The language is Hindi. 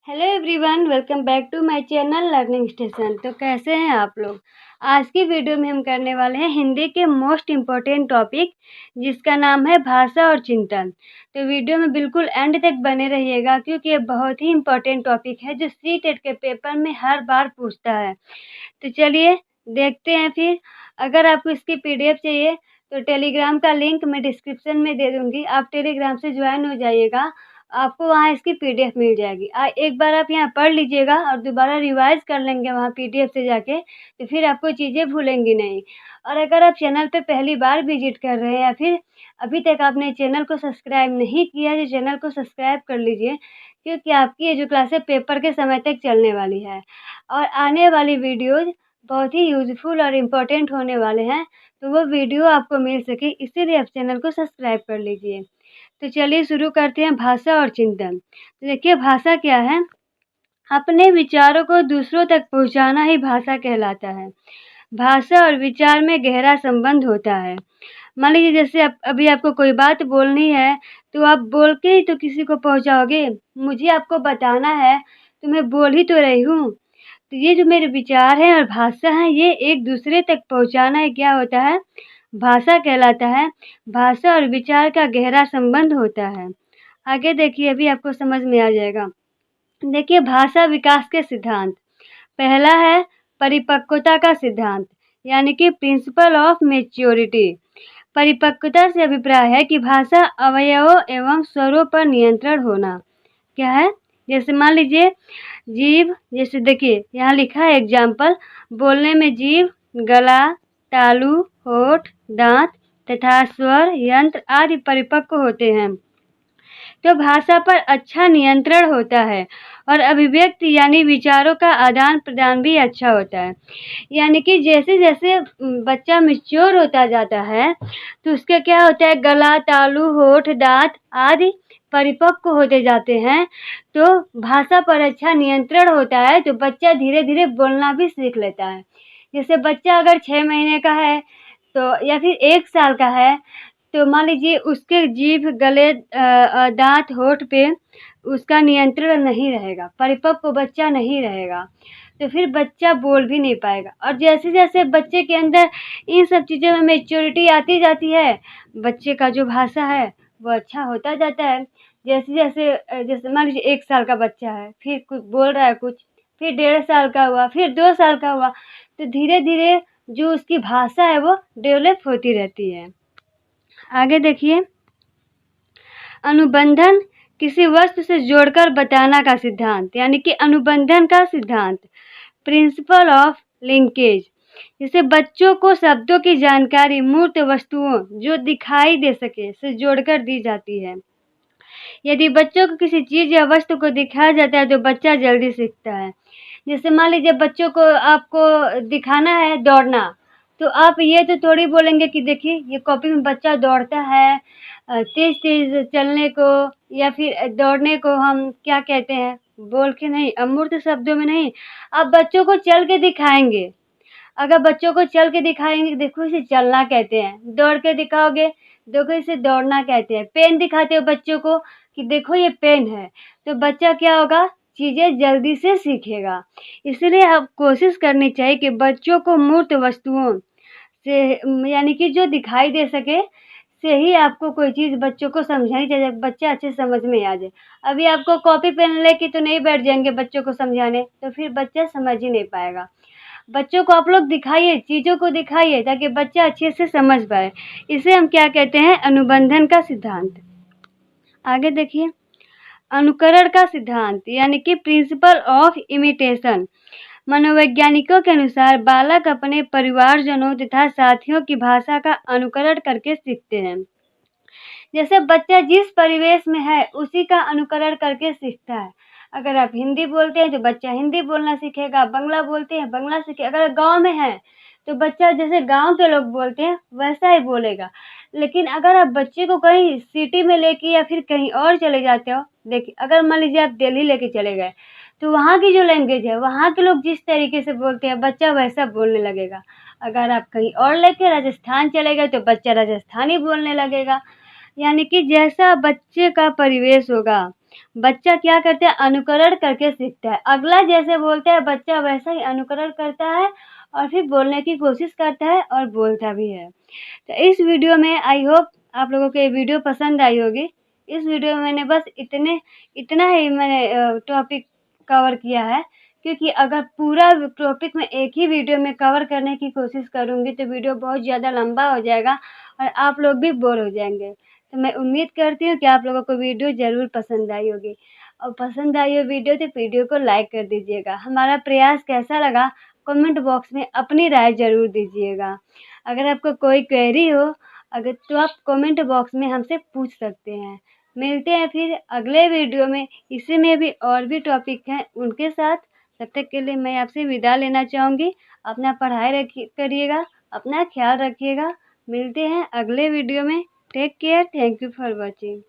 Hello everyone, welcome back to my channel learning station. तो कैसे हैं आप लोग। आज की वीडियो में हम करने वाले हैं हिंदी के मोस्ट इम्पोर्टेंट टॉपिक, जिसका नाम है भाषा और चिंतन। तो वीडियो में बिल्कुल एंड तक बने रहिएगा, क्योंकि ये बहुत ही इम्पोर्टेंट टॉपिक है जो सीटेट के पेपर में हर बार पूछता है। तो चलिए देखते हैं फिर। अगर आपको इसकी पीडीएफ चाहिए तो टेलीग्राम का लिंक मैं डिस्क्रिप्शन में दे दूँगी, आप टेलीग्राम से ज्वाइन हो जाइएगा, आपको वहाँ इसकी पीडीएफ मिल जाएगी। एक बार आप यहाँ पढ़ लीजिएगा और दोबारा रिवाइज़ कर लेंगे वहाँ पीडीएफ से जाके, तो फिर आपको चीज़ें भूलेंगी नहीं। और अगर आप चैनल पे पहली बार विज़िट कर रहे हैं या फिर अभी तक आपने चैनल को सब्सक्राइब नहीं किया है, तो चैनल को सब्सक्राइब कर लीजिए, क्योंकि आपकी ये जो क्लासें पेपर के समय तक चलने वाली है और आने वाली वीडियोज़ बहुत ही यूज़फुल और इम्पोर्टेंट होने वाले हैं, तो वो वीडियो आपको मिल सके, इसीलिए आप चैनल को सब्सक्राइब कर लीजिए। तो चलिए शुरू करते हैं भाषा और चिंतन। तो देखिए भाषा क्या है, अपने विचारों को दूसरों तक पहुंचाना ही भाषा कहलाता है। भाषा और विचार में गहरा संबंध होता है। मान लीजिए जैसे अभी आपको कोई बात बोलनी है, तो आप बोल के ही तो किसी को पहुंचाओगे। मुझे आपको बताना है तो मैं बोल ही तो रही हूँ। तो ये जो मेरे विचार हैं और भाषा है, ये एक दूसरे तक पहुंचाना है, क्या होता है, भाषा कहलाता है। भाषा और विचार का गहरा संबंध होता है। आगे देखिए, अभी आपको समझ में आ जाएगा। देखिए भाषा विकास के सिद्धांत। पहला है परिपक्वता का सिद्धांत, यानी कि प्रिंसिपल ऑफ मैच्योरिटी। परिपक्वता से अभिप्राय है कि भाषा अवयवों एवं स्वरों पर नियंत्रण होना। क्या है, जैसे मान लीजिए जीभ, जैसे देखिए यहाँ लिखा है एग्जाम्पल, बोलने में जीभ, गला, तालु, होठ, दांत तथा स्वर यंत्र आदि परिपक्व होते हैं, तो भाषा पर अच्छा नियंत्रण होता है और अभिव्यक्ति यानी विचारों का आदान प्रदान भी अच्छा होता है। यानी कि जैसे जैसे बच्चा मैच्योर होता जाता है, तो उसका क्या होता है, गला, तालु, होठ, दांत आदि परिपक्व होते जाते हैं, तो भाषा पर अच्छा नियंत्रण होता है, तो बच्चा धीरे धीरे बोलना भी सीख लेता है। जैसे बच्चा अगर 6 महीने का है तो या फिर 1 साल का है, तो मान लीजिए उसके जीभ, गले, दांत, होठ पे उसका नियंत्रण नहीं रहेगा, परिपक्व बच्चा नहीं रहेगा, तो फिर बच्चा बोल भी नहीं पाएगा। और जैसे जैसे बच्चे के अंदर इन सब चीज़ों में मैच्योरिटी आती जाती है, बच्चे का जो भाषा है वो अच्छा होता जाता है। जैसे जैसे जैसे मान लीजिए 1 साल का बच्चा है, फिर कुछ बोल रहा है कुछ, फिर 1.5 साल का हुआ, फिर 2 साल का हुआ, तो धीरे धीरे जो उसकी भाषा है वो डेवलप होती रहती है। आगे देखिए, अनुबंधन किसी वस्तु से जोड़कर बताना का सिद्धांत, यानी कि अनुबंधन का सिद्धांत, प्रिंसिपल ऑफ लिंकेज। जैसे बच्चों को शब्दों की जानकारी मूर्त वस्तुओं जो दिखाई दे सके से जोड़कर दी जाती है। यदि बच्चों को किसी चीज़ या वस्तु को दिखाया जाता है तो बच्चा जल्दी सीखता है। जैसे मान लीजिए बच्चों को आपको दिखाना है दौड़ना, तो आप ये तो थोड़ी बोलेंगे कि देखिए ये कॉपी में बच्चा दौड़ता है, तेज़ तेज़ चलने को या फिर दौड़ने को हम क्या कहते हैं, बोल के नहीं, अमूर्त शब्दों में नहीं, आप बच्चों को चल के दिखाएंगे। अगर बच्चों को चल के दिखाएंगे, देखो इसे चलना कहते हैं, दौड़ के दिखाओगे, देखो इसे दौड़ना कहते हैं। पेन दिखाते हो बच्चों को कि देखो ये पेन है, तो बच्चा क्या होगा, चीज़ें जल्दी से सीखेगा। इसलिए आप कोशिश करनी चाहिए कि बच्चों को मूर्त वस्तुओं से, यानी कि जो दिखाई दे सके से ही आपको कोई चीज़ बच्चों को समझानी चाहिए, बच्चा अच्छे समझ में आ जाए। अभी आपको कॉपी पेन लेके तो नहीं बैठ जाएंगे बच्चों को समझाने, तो फिर बच्चा समझ ही नहीं पाएगा। बच्चों को आप लोग दिखाइए, चीज़ों को दिखाइए, ताकि बच्चा अच्छे से समझ पाए। इसे हम क्या कहते हैं, अनुबंधन का सिद्धांत। आगे देखिए, अनुकरण का सिद्धांत, यानी कि प्रिंसिपल ऑफ इमिटेशन। मनोवैज्ञानिकों के अनुसार बालक अपने परिवारजनों तथा साथियों की भाषा का अनुकरण करके सीखते हैं। जैसे बच्चा जिस परिवेश में है उसी का अनुकरण करके सीखता है। अगर आप हिंदी बोलते हैं तो बच्चा हिंदी बोलना सीखेगा, बंगला बोलते हैं बंगला सीखेगा। अगर गांव में है तो बच्चा जैसे गांव के लोग बोलते हैं वैसा ही बोलेगा। लेकिन अगर आप बच्चे को कहीं सिटी में लेके या फिर कहीं और चले जाते हो, देखिए अगर मान लीजिए आप दिल्ली लेके चले गए, तो वहाँ की जो लैंग्वेज है, वहाँ के लोग जिस तरीके से बोलते हैं बच्चा वैसा बोलने लगेगा। अगर आप कहीं और लेके राजस्थान चले गए तो बच्चा राजस्थानी बोलने लगेगा। यानी कि जैसा बच्चे का परिवेश होगा बच्चा क्या करता है, अनुकरण करके सीखता है। अगला जैसे बोलता है बच्चा वैसा ही अनुकरण करता है और फिर बोलने की कोशिश करता है और बोलता भी है। तो इस वीडियो में आई होप आप लोगों को ये वीडियो पसंद आई होगी। इस वीडियो में मैंने बस इतना ही मैंने टॉपिक कवर किया है, क्योंकि अगर पूरा टॉपिक मैं एक ही वीडियो में कवर करने की कोशिश करूँगी तो वीडियो बहुत ज़्यादा लंबा हो जाएगा और आप लोग भी बोर हो जाएंगे। तो मैं उम्मीद करती हूँ कि आप लोगों को वीडियो ज़रूर पसंद आई होगी, और पसंद आई हो वीडियो तो वीडियो को लाइक कर दीजिएगा। हमारा प्रयास कैसा लगा कमेंट बॉक्स में अपनी राय ज़रूर दीजिएगा। अगर आपको कोई क्वेरी हो तो आप कमेंट बॉक्स में हमसे पूछ सकते हैं। मिलते हैं फिर अगले वीडियो में, इसी में भी और भी टॉपिक हैं उनके साथ। तब तक के लिए मैं आपसे विदा लेना चाहूँगी। अपना पढ़ाई करिएगा, अपना ख्याल रखिएगा। मिलते हैं अगले वीडियो में। Take care, thank you for watching.